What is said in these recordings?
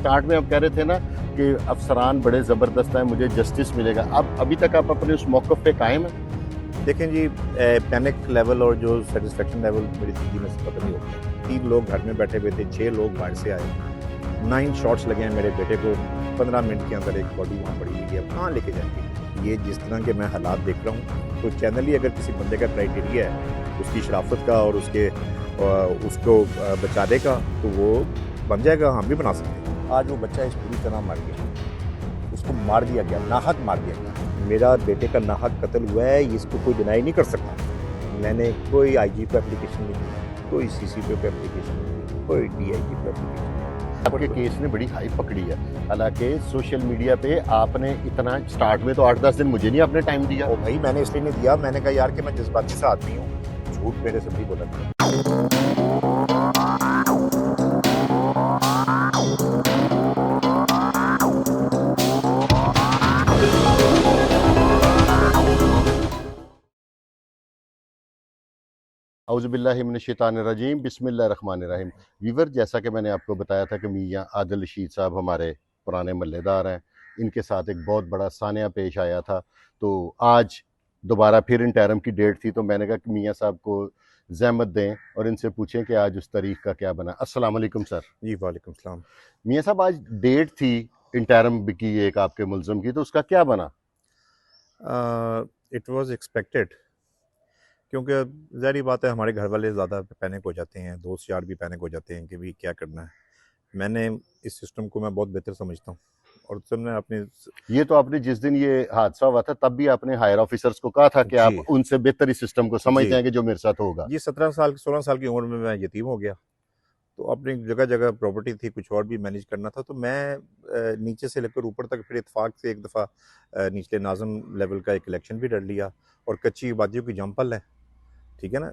Start में आप कह रहे थे ना कि अफसरान बड़े ज़बरदस्त हैं, मुझे जस्टिस मिलेगा। अब अभी तक आप अपने उस मौक़िफ़ पे कायम हैं? देखें जी, पैनिक लेवल और जो सेटिस्फेक्शन लेवल मेरी ज़िंदगी में से खत्म नहीं हो गया। 3 लोग घर में बैठे हुए थे, 6 लोग बाहर से आए, 9 शॉट्स लगे हैं मेरे बेटे को, 15 मिनट के अंदर एक बॉडी वहाँ पड़ी हुई है, कहाँ लेके जाएंगे? ये जिस तरह के मैं हालात देख रहा हूँ, तो चैनल ही अगर किसी बंदे का क्राइटेरिया है उसकी शराफत का और उसको बचाने का, तो वो बन जाएगा, हम भी बना सकते हैं। आज वो बच्चा इस पूरी तरह मर गया, उसको मार दिया गया, नाहक मार दिया गया। मेरा बेटे का नाहक कत्ल हुआ है, इसको कोई डिनाई नहीं कर सकता। मैंने कोई आईजी पे एप्लीकेशन नहीं की, कोई सीसीपी पे एप्लीकेशन नहीं की, कोई डीआईजी पे एप्लीकेशन नहीं। आपके केस ने बड़ी हाइप पकड़ी है, हालांकि सोशल मीडिया पे आपने इतना स्टार्ट में तो 8-10 दिन मुझे नहीं आपने टाइम दिया। और भाई मैंने इसलिए नहीं दिया, मैंने कहा यार कि मैं जज्बाती सा आदमी हूँ, झूठ मेरे से नहीं बोला। औज़ुबिल्लाहि मिनश्शैतानिर्रजीम, बिस्मिल्लाहिर्रहमानिर्रहीम। वीवर, जैसा कि मैंने आपको बताया था कि मियाँ आदिल रशीद साहब हमारे पुराने महल्लेदार हैं, इनके साथ एक बहुत बड़ा सानिया पेश आया था। तो आज दोबारा फिर इंटरम की डेट थी, तो मैंने कहा कि मियाँ साहब को ज़हमत दें और इनसे पूछें कि आज उस तारीख़ का क्या बना। अस्सलाम वालेकुम सर। जी वालेकुम सलाम। मियाँ साहब, आज डेट थी इंटरम की एक आपके मुल्ज़म की, तो उसका क्या बना? इट वाज एक्सपेक्टेड, क्योंकि ज़ाहिर बात है हमारे घर वाले ज़्यादा पैनिक हो जाते हैं, दोस्त यार भी पैनिक हो जाते हैं कि भाई क्या करना है। मैंने इस सिस्टम को मैं बहुत बेहतर समझता हूँ और सबने अपने ये तो आपने जिस दिन ये हादसा हुआ था तब भी आपने हायर ऑफिसर्स को कहा था कि आप जी उनसे बेहतर इस सिस्टम को जी समझते हैं कि जो मेरे साथ होगा। जी 17 साल 16 साल की उम्र में मैं यतीम हो गया, तो अपनी जगह जगह प्रॉपर्टी थी, कुछ और भी मैनेज करना था, तो मैं नीचे से लेकर ऊपर तक फिर इत्तेफाक से एक दफ़ा निचले नाज़म लेवल का एक इलेक्शन भी लड़ लिया और कच्ची आबादियों की जंपल है, ठीक है ना।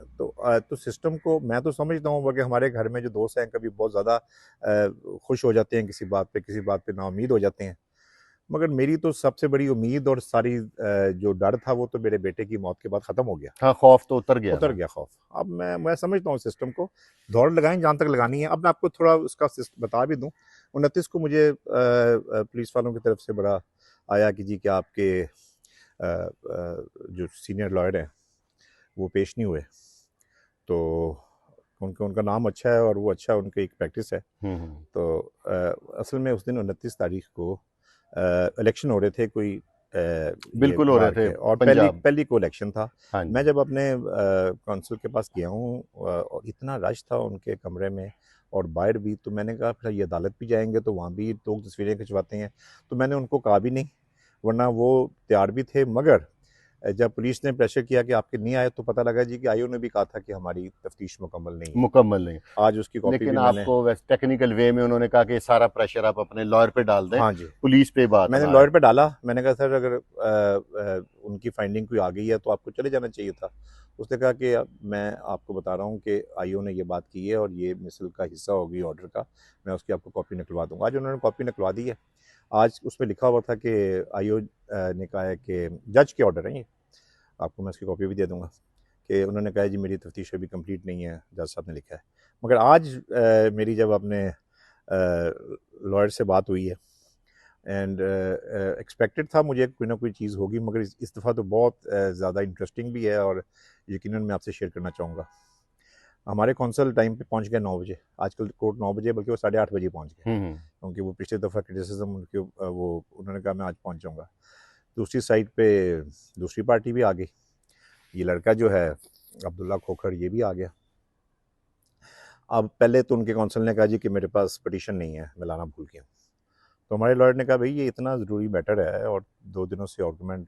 तो सिस्टम को मैं तो समझता हूँ कि हमारे घर में जो दोस्त हैं कभी बहुत ज़्यादा खुश हो जाते हैं किसी बात पे नाउमीद हो जाते हैं, मगर मेरी तो सबसे बड़ी उम्मीद और सारी जो डर था वो तो मेरे बेटे की मौत के बाद ख़त्म हो गया। हाँ, खौफ तो उतर गया उतर ना। गया खौफ। अब मैं समझता हूँ सिस्टम को दौड़ लगाएं जहाँ तक लगानी है। अब मैं आपको थोड़ा उसका बता भी दूँ, 29 को मुझे पुलिस वालों की तरफ से बड़ा आया कि जी क्या आपके जो सीनियर लॉयर हैं वो पेश नहीं हुए, तो उनका नाम अच्छा है और वो अच्छा उनकी एक प्रैक्टिस है। तो असल में उस दिन 29 तारीख को इलेक्शन हो रहे थे, कोई ये बिल्कुल हो रहे बार थे के, और पहली पंजाब। पहली को इलेक्शन था। हाँ मैं जी। जब अपने कौंसिल के पास गया हूँ और इतना रश था उनके कमरे में और बाहर भी, तो मैंने कहा फिर ये अदालत भी जाएंगे तो वहाँ भी लोग तस्वीरें खिंचवाते हैं, तो मैंने उनको कहा भी नहीं, वरना वो तैयार भी थे। मगर जब पुलिस ने प्रेशर किया कि आपके नहीं आए, तो पता लगा जी कि आईओ ने भी कहा था कि हमारी तफ्तीश मुकम्मल नहीं है। मुकम्मल नहीं। आज उसकी कॉपी लेकिन भी मैंने, आपको वैसे टेक्निकल वे में उन्होंने कहा कि सारा प्रेशर आप अपने लॉयर पे डाल दें, हाँ जी, पुलिस पे बात मैंने ना आए। लॉयर पे डाला। मैंने कहा सर अगर उनकी फाइंडिंग कोई आ गई है तो आपको चले जाना चाहिए था। उसने कहा कि मैं आपको बता रहा हूँ कि आईओ ने ये बात की है और ये मिसल का हिस्सा होगी ऑर्डर का, मैं उसकी आपको कॉपी निकलवा दूंगा। आज उन्होंने कॉपी निकलवा दी है। आज उसमें लिखा हुआ था कि आईओ ने कहा है कि जज के ऑर्डर है ये, आपको मैं उसकी कॉपी भी दे दूंगा, कि उन्होंने कहा है जी मेरी तफ्तीश अभी कंप्लीट नहीं है, जज साहब ने लिखा है। मगर आज मेरी जब अपने लॉयर से बात हुई है, एंड एक्सपेक्टेड था मुझे कोई ना कोई चीज़ होगी, मगर इस दफ़ा तो बहुत ज़्यादा इंटरेस्टिंग भी है और यकीनन मैं आपसे शेयर करना चाहूँगा। हमारे कौंसल टाइम पे पहुंच गए 9 बजे, आजकल कोर्ट 9 बजे बल्कि वो 8:30 बजे पहुंच गए, क्योंकि वो पिछले दफ़ा क्रिटिसिज्म उनके वो उन्होंने कहा मैं आज पहुंच जाऊँगा। दूसरी साइड पे दूसरी पार्टी भी आ गई, ये लड़का जो है अब्दुल्ला खोखर ये भी आ गया। अब पहले तो उनके कौंसल ने कहा जी कि मेरे पास पटिशन नहीं है, मैं लाना भूल गया। तो हमारे लॉयर ने कहा भाई ये इतना ज़रूरी मैटर है और 2 दिनों से आर्गूमेंट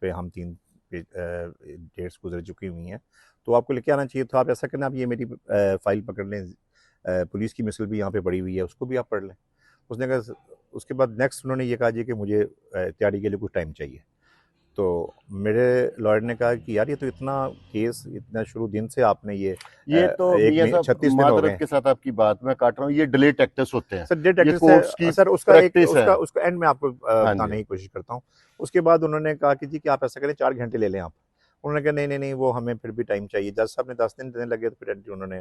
पे हम 3 डेट्स गुजर चुकी हुई हैं, तो आपको लेके आना चाहिए। तो आप ऐसा करना, आप ये मेरी फ़ाइल पकड़ लें, पुलिस की मिसल भी यहाँ पे पड़ी हुई है, उसको भी आप पढ़ लें। उसने कहा, उसके बाद नेक्स्ट उन्होंने ये कहा जी कि मुझे तैयारी के लिए कुछ टाइम चाहिए। तो मेरे लॉयर ने कहा कि यार ये तो इतना केस इतना शुरू दिन से आपने ये तो एक मियाँ में साहब, 36 दिन हो मादरत गए के साथ आपकी बात मैं काट रहा हूँ, ये डिले टैक्टिस होते हैं, सर। डेट ये एक्ट्रेस कोर्ट्स की है सर, उसका एक प्रैक्टिस है। उसका एंड में आपको हाँ जी। बताने की कोशिश करता हूँ। उसके बाद उन्होंने कहा कि जी कि आप ऐसा करें 4 घंटे ले लें आप, उन्होंने कहा नहीं नहीं नहीं, वो हमें फिर भी टाइम चाहिए। जज साहब ने 10 दिन देने लगे, तो फिर उन्होंने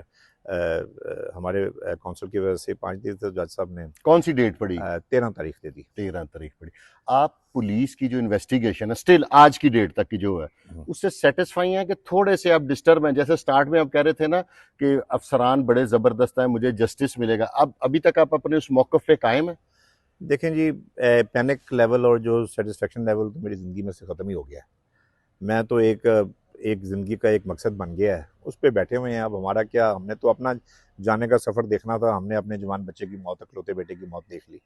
हमारे काउंसिल की वजह से 5 दिन तक जज साहब ने कौन सी डेट पड़ी? 13 तारीख दे दी। 13 तारीख पड़ी। आप पुलिस की जो इन्वेस्टिगेशन है स्टिल आज की डेट तक की जो है उससे सेटिस्फाई हैं कि थोड़े से आप डिस्टर्ब हैं? जैसे स्टार्ट में आप कह रहे थे ना कि अफसरान बड़े ज़बरदस्त हैं, मुझे जस्टिस मिलेगा, अब अभी तक आप अपने उस मौक़िफ़ पे कायम हैं? देखें जी, पैनिक लेवल और जो सेटिस्फेक्शन लेवल तो मेरी ज़िंदगी में से ख़त्म ही हो गया है। मैं तो एक ज़िंदगी का एक मकसद बन गया है, उस पे बैठे हुए हैं। अब हमारा क्या, हमने तो अपना जाने का सफ़र देखना था, हमने अपने जवान बच्चे की मौत, इकलौते बेटे की मौत देख ली।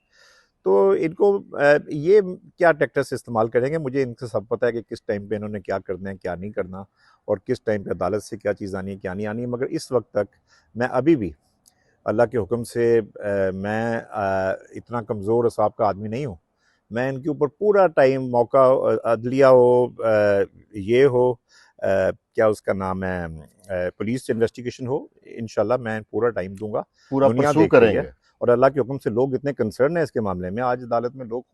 तो इनको ये क्या टैक्टिक्स इस्तेमाल करेंगे, मुझे इनसे सब पता है कि किस टाइम पे इन्होंने क्या करना है, क्या नहीं करना, और किस टाइम पे अदालत से क्या चीज़ आनी है, क्या नहीं आनी है। मगर इस वक्त तक मैं अभी भी अल्लाह के हुक्म से मैं इतना कमज़ोर असाब का आदमी नहीं हूँ। मैं इनके ऊपर पूरा टाइम मौका, अदलिया हो, ये हो, क्या उसका नाम है, पुलिस इन्वेस्टिगेशन हो, इंशाल्लाह मैं पूरा टाइम दूंगा। पूरा दुनिया परसू देख रही है, करेंगे? और अल्लाह के हुक्म से लोग इतने कंसर्न है इसके मामले में। आज अदालत में लोग,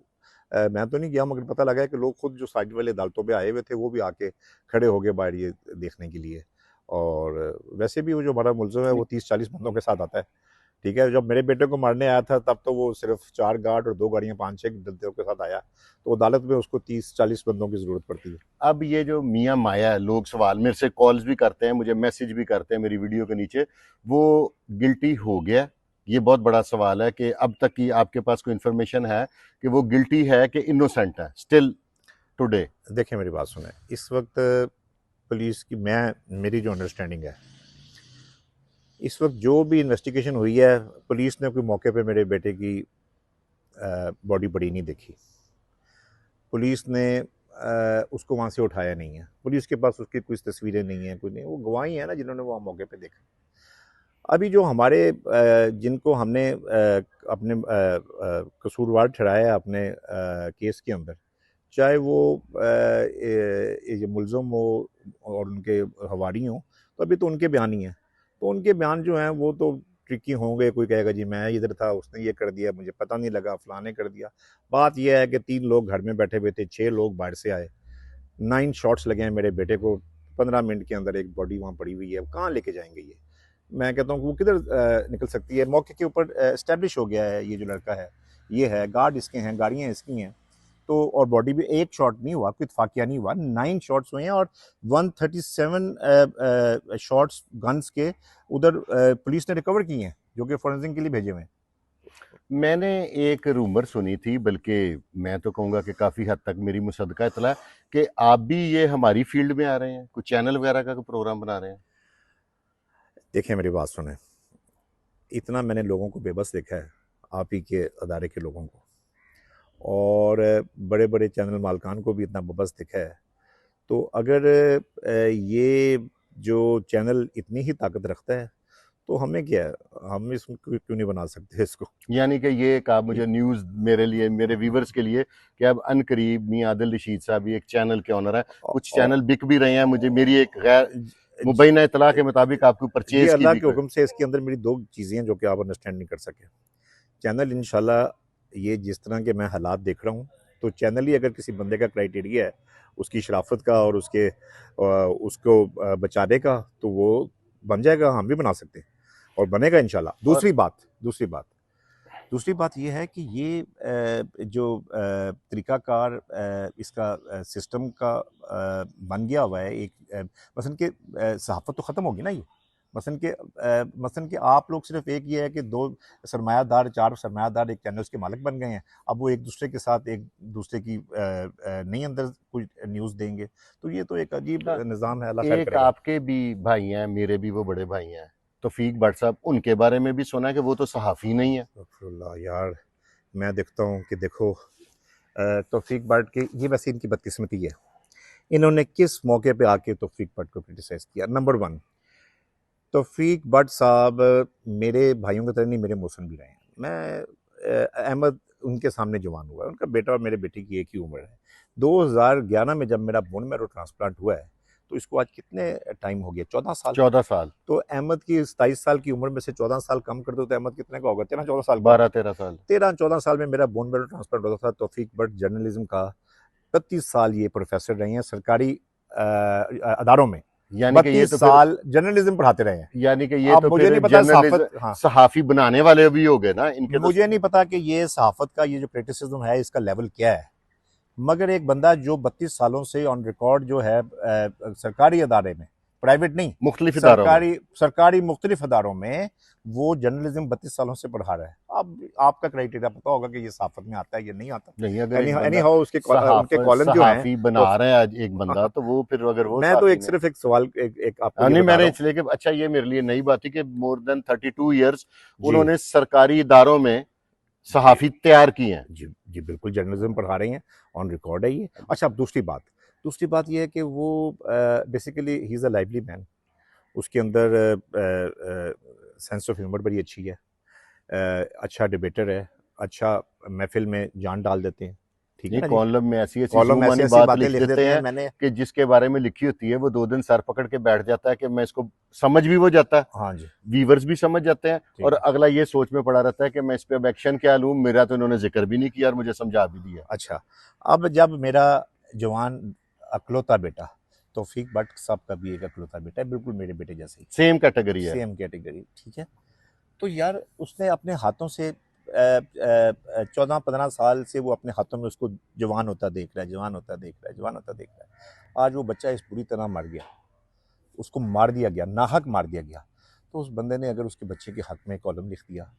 मैं तो नहीं गया, मगर पता लगा है कि लोग खुद जो साइड वाले अदालतों पे आए हुए थे वो भी आके खड़े हो गए बाहर ये देखने के लिए। और वैसे भी वो जो हमारा मुलज़िम है वो 30-40 बंदों के साथ आता है। ठीक है, जब मेरे बेटे को मारने आया था तब तो वो सिर्फ 4 गार्ड और 2 गाड़ियाँ 5-6 बंदों के साथ आया, तो अदालत में उसको 30-40 बंदों की ज़रूरत पड़ती है। अब ये जो मियाँ माया है, लोग सवाल मेरे से कॉल्स भी करते हैं, मुझे मैसेज भी करते हैं मेरी वीडियो के नीचे, वो गिल्टी हो गया? ये बहुत बड़ा सवाल है कि अब तक की आपके पास कोई इन्फॉर्मेशन है कि वो गिल्टी है कि इनोसेंट है स्टिल टुडे? देखिए मेरी बात सुने, इस वक्त पुलिस की, मेरी जो अंडरस्टैंडिंग है, इस वक्त जो भी इन्वेस्टिगेशन हुई है, पुलिस ने कोई मौके पे मेरे बेटे की बॉडी पड़ी नहीं देखी। पुलिस ने उसको वहाँ से उठाया नहीं है, पुलिस के पास उसकी कुछ तस्वीरें नहीं हैं, कुछ नहीं, वो गवाही है ना जिन्होंने वहाँ मौके पे देखा। अभी जो हमारे जिनको हमने अपने कसूरवार ठहराया है अपने केस के अंदर, चाहे वो ये मुलज़म हो और उनके हवारी हों, तो अभी तो उनके बयान ही हैं। तो उनके बयान जो हैं वो तो ट्रिकी होंगे। कोई कहेगा जी मैं इधर था, उसने ये कर दिया, मुझे पता नहीं लगा, फलां ने कर दिया। बात यह है कि 3 लोग घर में बैठे हुए थे, 6 लोग बाहर से आए, 9 शॉट्स लगे हैं मेरे बेटे को, 15 मिनट के अंदर एक बॉडी वहाँ पड़ी हुई है। कहाँ लेके जाएंगे ये? मैं कहता हूँ वो किधर निकल सकती है? मौके के ऊपर एस्टेब्लिश हो गया है ये जो लड़का है, ये है, गार्ड इसके हैं, गाड़ियाँ इसकी हैं। तो और बॉडी भी एक शॉट नहीं हुआ, कोई इत्फाकिया नहीं हुआ, 9 शॉट्स हुए हैं, और 137 शॉट्स गन्स के उधर पुलिस ने रिकवर किए हैं, जो कि फॉरेंसिक के लिए भेजे हुए हैं। मैंने एक रूमर सुनी थी, बल्कि मैं तो कहूँगा कि काफ़ी हद तक मेरी मुसद्दका इत्तला है कि आप भी ये हमारी फील्ड में आ रहे हैं, कुछ चैनल वगैरह का कोई प्रोग्राम बना रहे हैं? देखिए मेरी बात सुने, इतना मैंने लोगों को बेबस देखा है, आप ही के अदारे के लोगों को, और बड़े बड़े चैनल मालकान को भी इतना बेबस देखा है। तो अगर ये जो चैनल इतनी ही ताकत रखता है तो हमें क्या है, हम इसको क्यों नहीं बना सकते इसको? यानी कि ये एक आप मुझे न्यूज़ मेरे लिए, मेरे व्यूवर्स के लिए, कि अब अनकरीब मियां आदिल रशीद साहब भी एक चैनल के ऑनर है, कुछ चैनल बिक भी रहे हैं, मुझे मेरी एक गैर मुबैना इतला के मुताबिक आपको जी परचेज की अल्लाह भी के हुक्म से इसके अंदर मेरी 2 चीज़ें हैं जो कि आप अंडरस्टैंड नहीं कर सके। चैनल इंशाल्लाह, ये जिस तरह के मैं हालात देख रहा हूँ, तो चैनल ही अगर किसी बंदे का क्राइटेरिया है उसकी शराफत का और उसके उसको बचाने का, तो वो बन जाएगा, हम भी बना सकते हैं और बनेगा इंशाल्लाह। और दूसरी बात ये है कि ये जो तरीक़ाकार इसका सिस्टम का बन गया हुआ है एक, मसलन कि सहाफ़त तो ख़त्म होगी ना ये। मसलन कि आप लोग सिर्फ एक ये है कि 2 सरमायादार, 4 सरमायादार एक चैनल्स के मालिक बन गए हैं। अब वो एक दूसरे के साथ एक दूसरे की नहीं अंदर कुछ न्यूज़ देंगे। तो ये तो एक अजीब निज़ाम है, अल्लाह खैर एक करेगा। आपके भी भाई हैं, मेरे भी वो बड़े भाई हैं, तौफीक भट्ट साहब, उनके बारे में भी सुना है कि वो तो सहाफ़ी नहीं है। अस्तगफुरुल्लाह यार, मैं देखता हूँ कि देखो तौफीक भट्ट की, ये वैसे इनकी बदकिस्मती है, इन्होंने किस मौके पे आके तौफीक भट्ट को क्रिटिसाइज़ किया। नंबर 1, तौफीक भट्ट साहब मेरे भाइयों की तरह नहीं, मेरे मौसन भी रहे हैं। मैं अहमद उनके सामने जवान हुआ है, उनका बेटा और मेरे बेटे की एक ही उम्र है। 2011 में जब मेरा बोन मैरो ट्रांसप्लांट हुआ है, तो इसको आज कितने टाइम हो गया? 14 साल। 14 साल। तो अहमद की 27 साल की उम्र में से 14 साल कम कर दो तो अहमद कितने का होगा? 13-14 साल का। 12-13 साल। 13-14 साल में मेरा बोन मैरो ट्रांसप्लांट होता था। तौफीक भट्ट जर्नलिज्म का 35 साल ये प्रोफेसर रहे हैं, सरकारी अदारों में यानी कि ये 32 तो फिर साल जर्नलिज्म पढ़ाते रहे हैं। यानी कि ये अब तो मुझे फिर नहीं पता जर्नलिज्म सहाफत, हाँ, सहाफी बनाने वाले भी हो गए ना इनके तो। मुझे नहीं पता कि ये सहाफत का ये जो क्रिटिसिज्म है इसका लेवल क्या है, मगर एक बंदा जो 32 सालों से ऑन रिकॉर्ड जो है सरकारी अदारे में, प्राइवेट नहीं, मुख्तलिफ इदारों में। सरकारी मुख्तलिफ अदारों में वो जर्नलिज्म 32 सालों से पढ़ा रहा है। अब आपका क्राइटेरिया पता होगा कि ये सहाफत में आता है या नहीं आता। नहीं, अगर एनी एक एनी बंदा हाउ उसके उनके कॉलम जो हैं सहाफी वो, बना रहा है आज एक बंदा, तो वो फिर अगर वो मैं तो सहाफी एक ने। सिर्फ एक सवाल एक आपको ये नहीं, बता मैंने रहा हूँ। इसलिए कि अच्छा, ये मेरे लिए नई बात है कि मोर देन 32 ईयर्स जी उन्होंने सरकारी इदारों में जी सहाफी तैयार किए हैं। जी जी, बिल्कुल जर्नलिज्म पढ़ा रही हैं, ऑन रिकॉर्ड है ये। अच्छा, अब दूसरी बात ये है कि वो basically he is a lively man. उसके अंदर सेंस ऑफ ह्यूमर बड़ी अच्छी है, अच्छा डिबेटर है, अच्छा महफिल में जान डाल देते हैं, ठीक है ये ना जी। कॉलम में ऐसी ऐसी कॉलम ऐसी जुबानी ऐसी बात बातें लिख लिख देते देते हैं। हैं मैंने, कि जिसके बारे में लिखी होती है वो 2 दिन सर पकड़ के बैठ जाता है कि मैं इसको समझ भी वो जाता है, हाँ जी, वीवर्स भी समझ जाते हैं, ठीक और है। अगला ये सोच में पड़ा रहता है कि मैं इस पे अब एक्शन क्या लूं, मेरा तो इन्होंने जिक्र भी नहीं किया और मुझे समझा भी दिया। अच्छा, अब जब मेरा जवान अकलौता बेटा तौफीक भट्ट साहब का भी एक अकलौता बेटा है, बिल्कुल मेरे बेटे जैसे ही, सेम कैटेगरी है। सेम कैटेगरी, ठीक है। तो यार उसने अपने हाथों से 14-15 साल से वो अपने हाथों में उसको जवान होता देख रहा है, जवान होता देख रहा है, जवान होता देख रहा है। आज वो बच्चा इस बुरी तरह मर गया, उसको मार दिया गया, नाहक मार दिया गया। तो उस बंदे ने अगर उसके बच्चे के हक में कॉलम लिख दिया,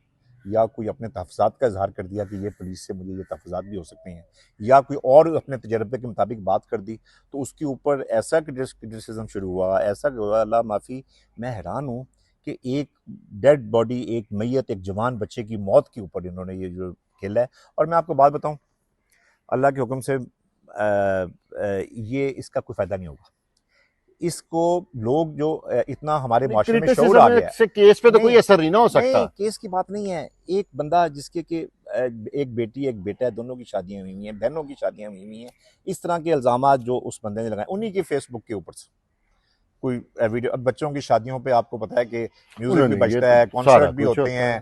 या कोई अपने तहफ़्फ़ुज़ात का इज़हार कर दिया कि ये पुलिस से मुझे ये तहफ़्फ़ुज़ात भी हो सकते हैं, या कोई और अपने तजर्बे के मुताबिक बात कर दी, तो उसके ऊपर ऐसा क्रिटिसिज्म शुरू हुआ, ऐसा हुआ, अल्लाह माफ़ी। मैं हैरान हूँ कि एक डेड बॉडी, एक मैयत, एक जवान बच्चे की मौत के ऊपर इन्होंने ये जो खेला है। और मैं आपको बात बताऊँ, अल्लाह के हुक्म से ये इसका कोई फ़ायदा नहीं होगा। इसको लोग जो इतना हमारे माशरे में शऊर आ क्रिटिसिज्म गया है। से केस पे तो कोई नहीं, असर नहीं ना हो नहीं, सकता। केस की बात नहीं है। एक बंदा जिसके कि एक बेटी एक बेटा है, दोनों की शादियां हुई हैं, बहनों की शादियां हुई हैं, इस तरह के इल्ज़ामात जो उस बंदे ने लगाए उन्हीं के फेसबुक के ऊपर से कोई वीडियो। अब बच्चों की शादियों पे आपको पता है कि म्यूजिक भी उन्होंने ये बजता तो है, सारा कॉन्सर्ट भी कुछ होते होता हैं,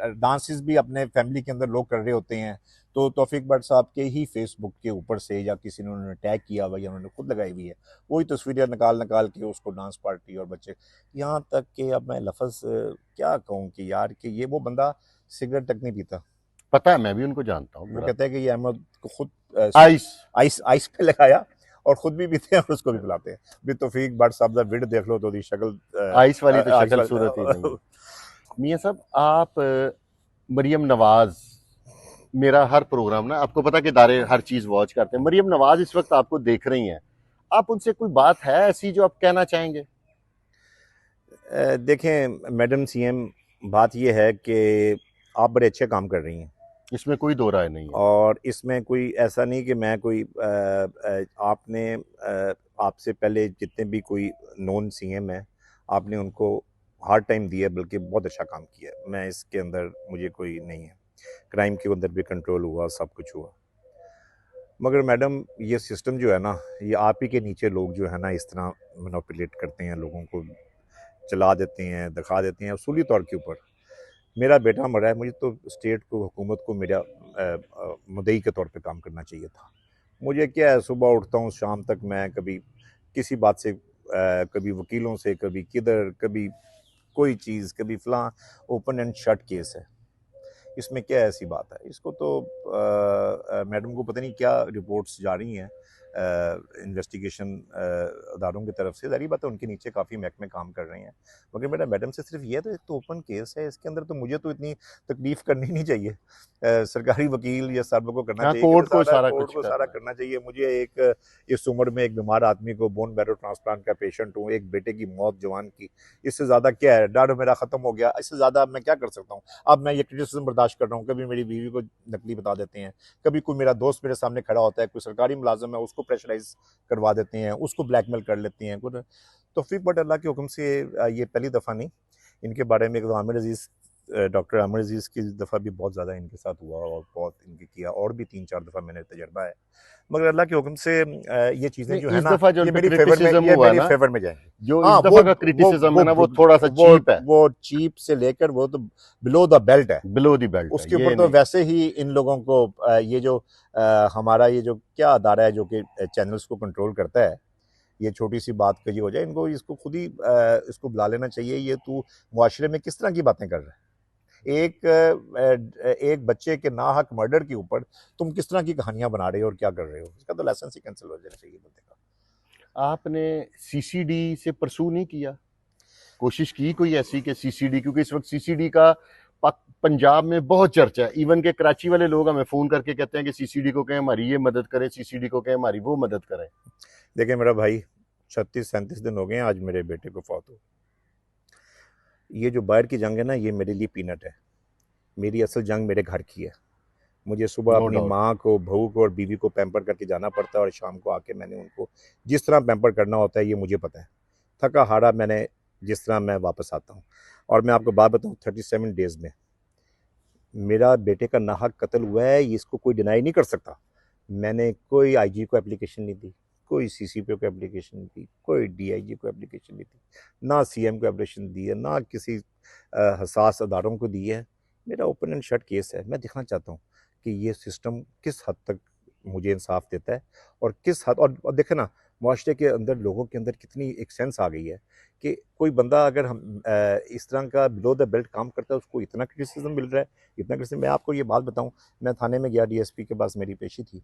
है। डांसेस भी अपने फैमिली के अंदर लोग कर रहे होते हैं। तो तौफीक भट्ट साहब के ही फेसबुक के ऊपर से या किसी ने उन्होंने टैग किया हुआ या उन्होंने खुद लगाई हुई है, वही तस्वीरें निकाल निकाल के उसको डांस पार्टी और बच्चे, यहाँ तक कि अब मैं लफ्ज़ क्या कहूँ कि यार कि ये वो बंदा सिगरेट तक नहीं पीता। पता है, मैं भी उनको जानता हूँ वो बड़ा। कहता है कि ये अहमद को खुद आइस। आइस आइस पे लगाया और खुद भी पीते हैं और उसको भी पिलाते हैं। भी तौफीक भट्ट साहब दा विड देख लो तो दी शक्ल आइस वाली तो आइस शक्ल सूरत ही नहीं वाल है। मियाँ साहब, आप मरियम नवाज, मेरा हर प्रोग्राम ना, आपको पता है कि दारे हर चीज वॉच करते हैं, मरियम नवाज इस वक्त आपको देख रही हैं, आप उनसे कोई बात है ऐसी जो आप कहना चाहेंगे? देखें मैडम सीएम, बात ये है कि आप बड़े अच्छे काम कर रही हैं, इसमें कोई दो राय नहीं है। और इसमें कोई ऐसा नहीं कि मैं कोई आपने आपसे पहले जितने भी कोई नॉन सीएम है, आपने उनको हार्ड टाइम दिया, बल्कि बहुत अच्छा काम किया। मैं इसके अंदर मुझे कोई नहीं है, क्राइम के अंदर भी कंट्रोल हुआ, सब कुछ हुआ। मगर मैडम ये सिस्टम जो है ना, ये आप ही के नीचे लोग जो है ना इस तरह मैनिपुलेट करते हैं, लोगों को चला देते हैं, दिखा देते हैं उसूली तौर के ऊपर। मेरा बेटा मरा है, मुझे तो स्टेट को, हुकूमत को मेरा मुद्दई के तौर पे काम करना चाहिए था। मुझे क्या है, सुबह उठता हूँ शाम तक मैं कभी किसी बात से कभी वकीलों से, कभी किधर, कभी कोई चीज़, कभी फ़लाँ, ओपन एंड शट केस है। इसमें क्या ऐसी बात है? इसको तो मैडम को पता नहीं क्या रिपोर्ट्स जा रही हैं इन्वेस्टिगेशन अदारों की तरफ से। ज़ाहिर बात है उनके नीचे काफ़ी महकमे काम कर रहे हैं, मगर मेरा मैडम से सिर्फ ये तो एक तो ओपन केस है, इसके अंदर तो मुझे तो इतनी तकलीफ़ करनी नहीं चाहिए। सरकारी वकील या सब को करना हाँ, चाहिए कि कोर्ट को सारा सारा कोर्ट कुछ को सारा करना है। करना चाहिए। मुझे एक इस उम्र में एक बीमार आदमी को, बोन मैरो ट्रांसप्लांट का पेशेंट हूँ, एक बेटे की मौत जवान की, इससे ज़्यादा क्या है? डर मेरा ख़त्म हो गया, इससे ज़्यादा मैं क्या कर सकता हूँ? अब मैं ये क्रिटिसिज्म बर्दाश्त कर रहा हूँ। कभी मेरी बीवी को नकली बता देते हैं, कभी कोई मेरा दोस्त मेरे सामने खड़ा होता है, कोई सरकारी मुलाजिम है, उसको प्रेशराइज करवा देते हैं, उसको ब्लैकमेल कर लेते हैं। तौफीक भट्ट अल्लाह के हुक्म से ये पहली दफ़ा नहीं, इनके बारे में एक आमिर अजीज़ डॉक्टर अमर अजीज़ की दफ़ा भी बहुत ज़्यादा इनके साथ हुआ और बहुत इनके किया, और भी 3-4 दफ़ा मैंने तजर्बा है, मगर अल्लाह के हुक्म से ये चीज़ें नहीं, जो है इस ना, दफा जो ये उन पे मेरी फेवर में, क्रिटिसिज्म ये हुआ मेरी ना, फेवर में जाएंगी। जो इस हाँ, दफा का क्रिटिसिज्म है ना, वो थोड़ा सा चीप है, वो चीप से लेकर वो तो बिलो द बेल्ट है। बिलो दी बेल्ट है उसके ऊपर ये तो नहीं। वैसे ही इन लोगों को ये जो हमारा ये जो क्या अदारा है जो कि चैनल्स को कंट्रोल करता है, ये छोटी सी बात कही हो जाए, इनको इसको खुद ही इसको बुला लेना चाहिए। ये तू मुआशरे में किस तरह की बातें कर रहा है? एक बच्चे के नाहक मर्डर के ऊपर तुम किस तरह की कहानियां बना रहे हो और क्या कर रहे हो? इसका तो लाइसेंस ही कैंसिल हो जाना चाहिए बंदे का। आपने सीसीडी से परसू नहीं किया, कोशिश की कोई ऐसी कि सीसीडी, क्योंकि इस वक्त सीसीडी का पंजाब में बहुत चर्चा है। इवन के कराची वाले लोग हमें फोन करके कहते हैं कि सीसीडी को कहें हमारी ये मदद करें, सीसीडी को कहें हमारी वो मदद करें। देखिए मेरा भाई, 36-37 दिन हो गए हैं आज मेरे बेटे को फौत हो। ये जो बाहर की जंग है ना, ये मेरे लिए पीनट है। मेरी असल जंग मेरे घर की है। मुझे सुबह नो अपनी डाउट। माँ को, बहू को और बीवी को पैम्पर करके जाना पड़ता है, और शाम को आके मैंने उनको जिस तरह पैम्पर करना होता है ये मुझे पता है। थका हारा मैंने जिस तरह मैं वापस आता हूँ। और मैं आपको बात बताऊँ, 37 डेज़ में मेरा बेटे का नाहक कत्ल हुआ है, इसको कोई डिनाई नहीं कर सकता। मैंने कोई आईजी को एप्लीकेशन नहीं दी, कोई सीसीपी को एप्लीकेशन नहीं दी, कोई डीआईजी को एप्लीकेशन नहीं दी, ना सीएम को एप्लीकेशन दी है, ना किसी हसास अदारों को दी है। मेरा ओपन एंड शट केस है। मैं देखना चाहता हूँ कि ये सिस्टम किस हद तक मुझे इंसाफ देता है, और किस हद, और देखे ना मुआशरे के अंदर लोगों के अंदर कितनी एक सेंस आ गई है कि कोई बंदा अगर हम इस तरह का बिलो द बेल्ट काम करता है, उसको इतना क्रिटिसिज्म मिल रहा है, इतना क्रिटिसिज्म। मैं आपको ये बात बताऊं, मैं थाने में गया, डीएसपी के पास मेरी पेशी थी।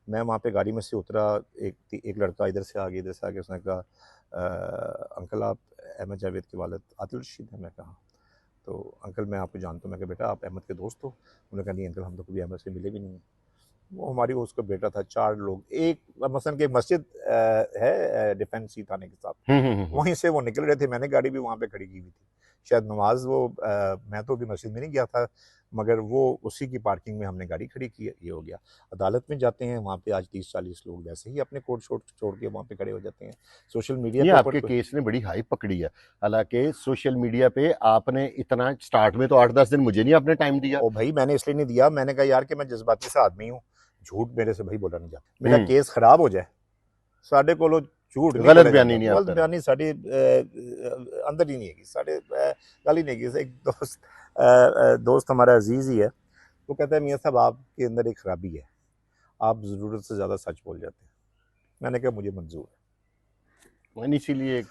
मैं वहाँ पे गाड़ी में से उतरा, एक लड़का इधर से आ गया, इधर से आ गया। उसने कहा अंकल आप अहमद जावेद के वालिद आदिल रशीद हैं? मैं कहा। तो अंकल मैं आपको जानता हूँ। मैं कहा बेटा आप अहमद के दोस्त हो? उन्होंने कहा नहीं अंकल, हम तो कभी अहमद से मिले भी नहीं हैं। वो हमारी उसका बेटा था। 4 लोग, एक मसलन की मस्जिद है डिफेंस ही थाने के साथ, वहीं से वो निकल रहे थे। मैंने गाड़ी भी वहाँ पे खड़ी की हुई थी, शायद नमाज वो मैं तो अभी मस्जिद में नहीं गया था, मगर वो उसी की पार्किंग में हमने गाड़ी खड़ी की। ये हो गया। अदालत में जाते हैं, वहाँ पे आज 30-40 लोग वैसे ही अपने कोर्ट छोड़ के वहाँ पे खड़े हो जाते हैं। सोशल मीडिया नहीं, के ऊपर आपके केस ने बड़ी हाई पकड़ी है। हालांकि सोशल मीडिया पे आपने इतना स्टार्ट में तो 8-10 दिन मुझे नहीं आपने टाइम दिया। ओ भाई मैंने इसलिए नहीं दिया, मैंने कहा यार कि मैं जज्बाती सा आदमी हूँ, झूठ मेरे से भाई बोला नहीं जाता। मेरा केस खराब हो जाए, साढ़े को झूठ नहीं गलत बोला बयानी जाता। नहीं गलत आता रहा। बयानी साढ़े अंदर ही नहीं है, साढ़े गल ही नहीं है। एक दोस्त हमारा अजीज ही है, वो कहता है मियाँ साहब आपके अंदर एक खराबी है, आप ज़रूरत से ज़्यादा सच बोल जाते हैं। मैंने कहा मुझे मंजूर है। इसीलिए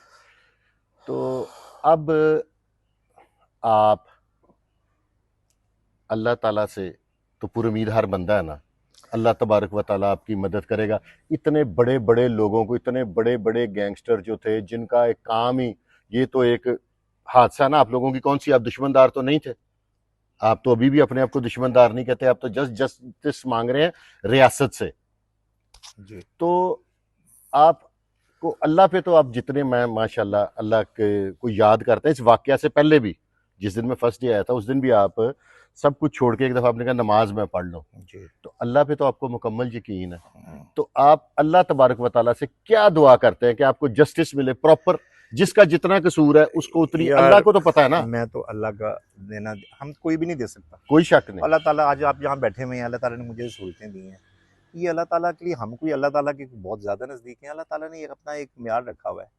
तो अब आप अल्लाह ताला से तो पूरी उम्मीद हर बंदा है ना, अल्लाह तबारक व ताला आपकी मदद करेगा। इतने बड़े बड़े लोगों को, इतने बड़े बड़े गैंगस्टर जो थे जिनका एक काम ही ये, तो एक हादसा ना आप लोगों की कौन सी, आप दुश्मनदार तो नहीं थे, आप तो अभी भी अपने आप को दुश्मनदार नहीं कहते, आप तो जस्ट जस्टिस मांग रहे हैं रियासत से। जी। तो आपको अल्लाह पे तो आप जितने, मैं माशाल्लाह अल्लाह के को याद करते हैं। इस वाकया से पहले भी जिस दिन मैं फर्स्ट डे आया था, उस दिन भी आप सब कुछ छोड़ के एक दफ़ा आपने कहा नमाज में पढ़ लो। जी। तो अल्लाह पे तो आपको मुकम्मल यकीन है। तो आप अल्लाह तबारक व ताला से क्या दुआ करते हैं कि आपको जस्टिस मिले प्रॉपर, जिसका जितना कसूर है उसको उतनी, अल्लाह को तो पता है ना। मैं तो अल्लाह का देना हम कोई भी नहीं दे सकता, कोई शक नहीं। अल्लाह ताला आज आप यहाँ बैठे हुए हैं, अल्लाह ताला ने मुझे सहूलतें दी हैं, ये अल्लाह ताला के लिए, हम कोई अल्लाह ताला के बहुत ज़्यादा नज़दीक हैं। अल्लाह ताला ने अपना एक म्यार रखा हुआ है।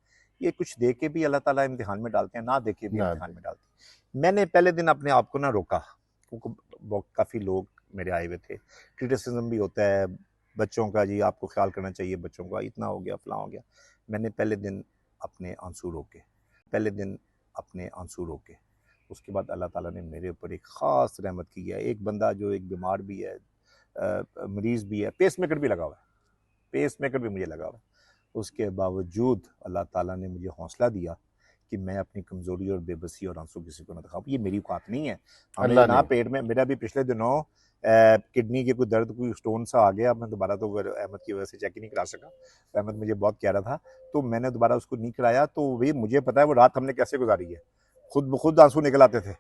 ये कुछ दे के भी अल्लाह ताला इम्तिहान में डालते हैं, ना दे के भी ना इम्तिहान में डालते हैं। मैंने पहले दिन अपने आप को ना रोका, क्योंकि काफ़ी लोग मेरे आए हुए थे। क्रिटिसिज्म भी होता है बच्चों का, जी आपको ख्याल करना चाहिए बच्चों का, इतना हो गया फलां हो गया। मैंने पहले दिन अपने आंसू रोके, पहले दिन अपने आंसू रोके। उसके बाद अल्लाह ताला ने मेरे ऊपर एक ख़ास रहमत की है। एक बंदा जो एक बीमार भी है, मरीज़ भी है, पेस मेकर भी लगा हुआ है, पेस मेकर भी मुझे लगा हुआ है, उसके बावजूद अल्लाह ताला ने मुझे हौसला दिया कि मैं अपनी कमज़ोरी और बेबसी और आंसू किसी को ना दिखाऊँ। ये मेरी औकात नहीं है। हमें अल्लाह ना ने। पेट में, मेरा भी पिछले दिनों किडनी के कोई दर्द, कोई स्टोन सा आ गया। मैं दोबारा तो अहमद की वजह से चेक ही नहीं करा सका। अहमद मुझे बहुत कह रहा था, तो मैंने दोबारा उसको नहीं कराया। तो भाई मुझे पता है वो रात हमने कैसे गुजारी है, खुद ब खुद आंसू निकल आते थे।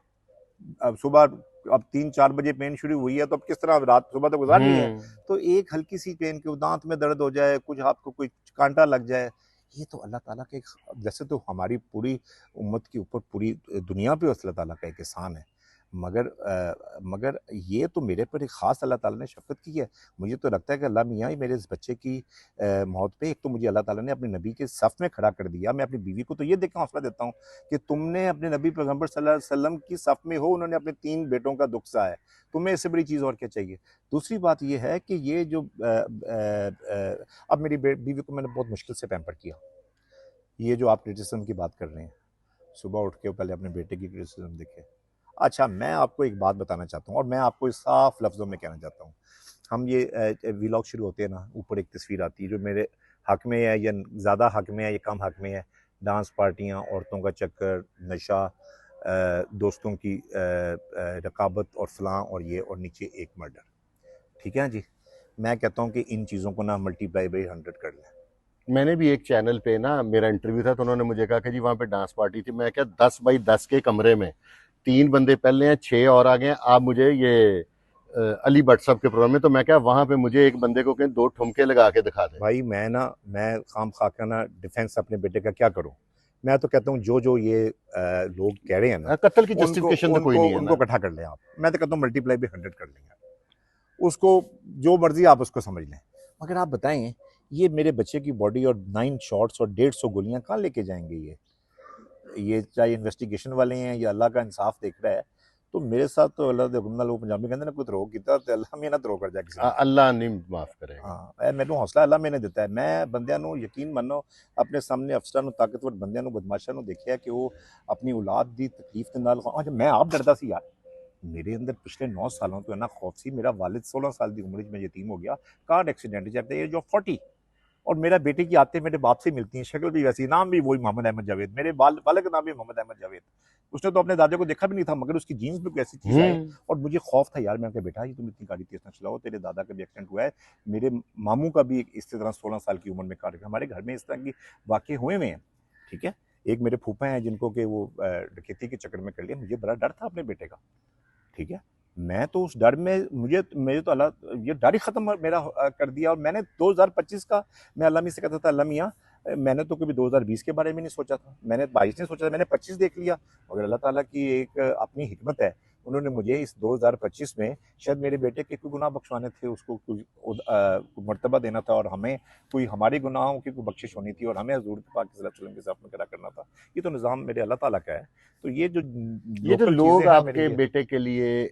अब सुबह, अब 3-4 बजे पेन शुरू हुई है, तो अब किस तरह रात सुबह तो गुजारनी है। तो एक हल्की सी पेन के दांत में दर्द हो जाए, कुछ आपको कोई कांटा लग जाए, ये तो अल्लाह ताला के, वैसे तो हमारी पूरी उम्मत के ऊपर, पूरी दुनिया पे अल्लाह ताला का एक एहसान है। मगर ये तो मेरे पर एक ख़ास अल्लाह ताला ने शफ़क़त की है। मुझे तो लगता है कि अल्लाह मियाँ ही मेरे इस बच्चे की मौत पे, एक तो मुझे अल्लाह ताला ने अपने नबी के सफ़ में खड़ा कर दिया। मैं अपनी बीवी को तो ये देख के हौसला देता हूँ कि तुमने अपने नबी पैगम्बर सल्लल्लाहु अलैहि वसल्लम की सफ़ में हो, उन्होंने अपने 3 बेटों का दुःख सहा है। तुम्हें इससे बड़ी चीज़ और क्या चाहिए? दूसरी बात ये है कि ये जो अब मेरी बीवी को मैंने बहुत मुश्किल से पैम्पर किया। ये जो आप क्रिटिसिज्म की बात कर रहे हैं, सुबह उठ के पहले अपने बेटे की क्रिटिसिज्म देखें। अच्छा, मैं आपको एक बात बताना चाहता हूँ और मैं आपको साफ लफ्ज़ों में कहना चाहता हूँ। हम ये व्लॉग शुरू होते हैं ना, ऊपर एक तस्वीर आती है जो मेरे हक में है या ज़्यादा हक में है या कम हक में है। डांस पार्टियाँ, औरतों का चक्कर, नशा, दोस्तों की रकाबत और फलां और ये, और नीचे एक मर्डर। ठीक है जी, मैं कहता हूँ कि इन चीज़ों को ना मल्टीप्लाई बाई 100 कर लें। मैंने भी एक चैनल पे ना, मेरा इंटरव्यू था तो उन्होंने मुझे कहा कि जी वहाँ पे डांस पार्टी थी। मैं क्या 10 बाई 10 के कमरे में 3 बंदे पहले हैं, 6 और आ गए हैं। आप मुझे ये अली भट्ट साहब के प्रोग्राम में, तो मैं क्या वहाँ पे मुझे एक बंदे को कहीं 2 ठुमके लगा के दिखा दे। भाई मैं खाम खा का ना डिफेंस अपने बेटे का क्या करूं। मैं तो कहता हूं जो ये लोग कह रहे हैं ना, कत्ल की उनको जस्टिफिकेशन तो कोई उनको नहीं है उनको ना। इकट्ठा कर लें आप। मैं तो कहता हूं मल्टीप्लाई भी 100 कर लेंगे, उसको जो मर्जी आप उसको समझ लें। मगर आप बताएं, ये मेरे बच्चे की बॉडी और 9 शॉट्स और 150 गोलियां कहाँ लेके जाएंगे? ये चाहे इन्वेस्टिगेशन वाले हैं या अल्लाह का इंसाफ देख रहा है, तो मेरे साथ तो अल्लाह दे हुक्म नाल, वो पंजाबी कहते ना, कोई धरो कीता ते अल्लाह में ना धरो कर जाए किसी ने। अल्लाह नहीं माफ करेगा। हाँ, मैनू हौसला अल्लाह मैंने दिता है। मैं बंदियां नू यकीन मनो, अपने सामने अफसरां नू, ताकतवर बंदियां नू, बदमाशां नू देखिया कि वो अपनी औलाद दी तकलीफ के नाल, अच्छा मैं आप डरदा सी यार। मेरे अंदर पिछले 9 सालों तो इन्ना खौफ सी। मेरा वालिद 16 साल की उम्र में यतीम हो गया, car accident at the age of 40। और मेरा बेटे की आते मेरे बाप से मिलती हैं, शक्ल भी वैसी, नाम भी वही, मोहम्मद अहमद जावेद। मेरे बालक का नाम भी मोहम्मद अहमद जावेद। उसने तो अपने दादे को देखा भी नहीं था, मगर उसकी जीन्स में कोई ऐसी चीज़ आए। और मुझे खौफ था यार। मैं कहा बेटा ये तुम इतनी गाड़ी तेज ना चलाओ, तेरे दादा का भी एक्सीडेंट हुआ है, मेरे मामू का भी इस तरह 16 साल की उम्र में कार, हमारे घर में इस तरह की वाक़े हुए हुए हैं। ठीक है, एक मेरे फूफा हैं जिनको कि वो डकैती के चक्कर में कर लिया। मुझे बड़ा डर था अपने बेटे का। ठीक है, मैं तो उस डर में, मुझे तो अल्लाह ये डर ही ख़त्म मेरा कर दिया। और मैंने 2025 का, मैं अल्लाह मियां से कहता था, अल्लाह मियां मैंने तो कभी 2020 के बारे में नहीं सोचा था, मैंने 22 नहीं सोचा था, मैंने 25 देख लिया। मगर अल्लाह ताला की एक अपनी हिकमत है, उन्होंने मुझे इस 2025 में शायद मेरे बेटे के कोई गुनाह बख्शवाने थे, उसको कोई मर्तबा देना था, और हमें कोई हमारे गुनाहों की कोई बख्शिश होनी थी, और हमें हजूर पाक सल्लल्लाहु अलैहि वसल्लम के साथ में खड़ा करना था। ये तो निज़ाम मेरे अल्लाह ताला का है। तो ये जो ये जो लोकल लोग चीज़ें हैं मेरे आपके लिए, बेटे के लिए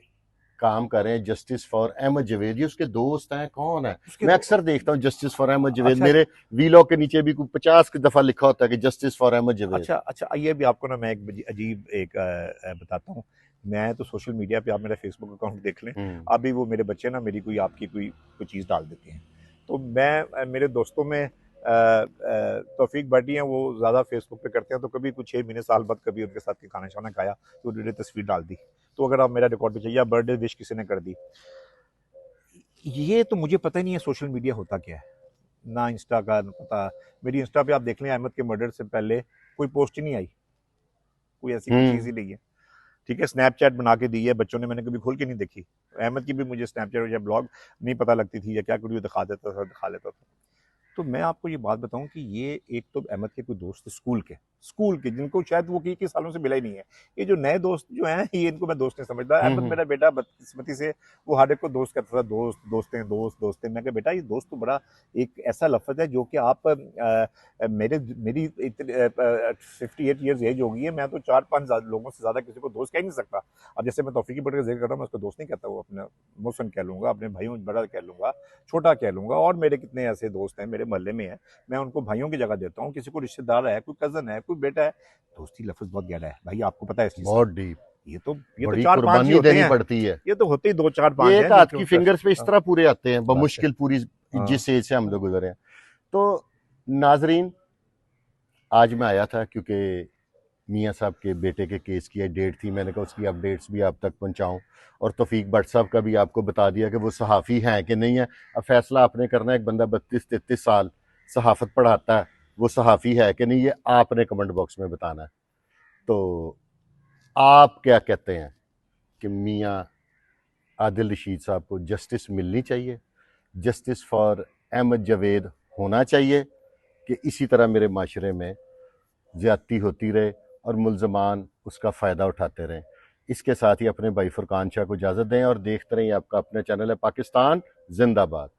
काम कर रहे हैं, जस्टिस फॉर अहमद जवेद, ये उसके दोस्त हैं, कौन है? उसके मैं दो, अक्सर देखता हूँ जस्टिस फॉर अहमद जवेद, अच्छा मेरे वीलॉग के नीचे भी 50 की दफा लिखा होता है कि जस्टिस फॉर अहमद जवेद। अच्छा, ये भी आपको ना मैं एक अजीब एक बताता हूँ। मैं तो सोशल मीडिया पे, आप मेरा फेसबुक अकाउंट देख लें, अभी वो मेरे बच्चे ना मेरी कोई आपकी कोई चीज़ डाल देते हैं। तो मैं मेरे दोस्तों में तौफीक भाटी हैं, वो ज़्यादा फेसबुक पे करते हैं, तो कभी कुछ 6 महीने साल बाद कभी उनके साथ खाना शाना खाया तो उन्होंने तस्वीर डाल दी। तो अगर आप मेरा रिकॉर्ड पे चाहिए, बर्थडे विश किसी ने कर दी, ये तो मुझे पता ही नहीं है सोशल मीडिया होता क्या है, ना इंस्टा का पता। मेरी इंस्टा पे आप देख लें, अहमद के मर्डर से पहले कोई पोस्ट ही नहीं आई, कोई ऐसी कोई चीज़ हम्म। ही नहीं है। ठीक है, स्नैपचैट बना के दी है बच्चों ने, मैंने कभी खोल के नहीं देखी। अहमद की भी मुझे स्नैपचैट या ब्लॉग नहीं पता लगती थी, या क्या कुछ दिखा देता था। तो मैं आपको ये बात बताऊं कि ये एक तो अहमद के कोई दोस्त स्कूल के जिनको शायद वो कई सालों से मिला ही नहीं है। ये जो नए दोस्त जो हैं, ये इनको मैं दोस्त नहीं समझता। अहमद हम्म। मेरा बेटा बदकिस्मती से वो हर एक को दोस्त कहता था, दोस्त हैं। मैं कहा बेटा ये दोस्त तो बड़ा एक ऐसा लफ्ज़ है जो कि आप मेरी 58 ईयर्स एज हो गई है, मैं तो 4-5 लोगों से ज़्यादा किसी को दोस्त कह नहीं सकता। अब जैसे मैं तौफीक बट का जिक्र कर रहा हूँ, मैं उसको दोस्त नहीं कहता, वो अपना मोहसिन कह लूँगा, अपने भाइयों बड़ा कह लूँगा, छोटा कह लूँगा। और मेरे कितने ऐसे दोस्त हैं मेरे मोहल्ले में हैं, मैं उनको भाइयों की जगह देता हूँ। किसी को रिश्तेदार है, कोई कज़न है, कोई बेटा है, दोस्ती लफ्ज़ बहुत गहरा है भाई, आपको पता है इस चीज़ का। बहुत डीप। ये तो बड़ी 4-5 ही कुर्बानी होते देनी हैं, पड़ती है। ये तो होते ही 2-4-5 ये हैं एक जो हाथ कि की उनका। फिंगर्स पे इस तरह पूरे आते हैं, बस बमुश्किल पूरी, हाँ, जिस एज से हम लोग गुजरे हैं। तो नाजरीन, आज मैं आया था क्योंकि मियाँ साहब के बेटे के केस की डेट थी, मैंने कहा उसकी अपडेट्स भी आप तक पहुँचाऊँ, और तौफीक भट्ट साहब का भी आपको बता दिया कि वो सहाफ़ी हैं कि नहीं है। अब फैसला आपने करना है। एक बंदा 32-33 साल सहाफ़त पढ़ाता है, वो सहाफ़ी है कि नहीं, ये आपने कमेंट बॉक्स में बताना है। तो आप क्या कहते हैं कि मियाँ आदिल रशीद साहब को जस्टिस मिलनी चाहिए, जस्टिस फॉर अहमद जवेद होना चाहिए, कि इसी तरह मेरे माशरे में ज़्यादती होती रहे और मुल्ज़मान उसका फ़ायदा उठाते रहें? इसके साथ ही अपने भाई फुरकान शाह को इजाज़त दें और देखते रहिए आपका अपना चैनल है पाकिस्तान जिंदाबाद।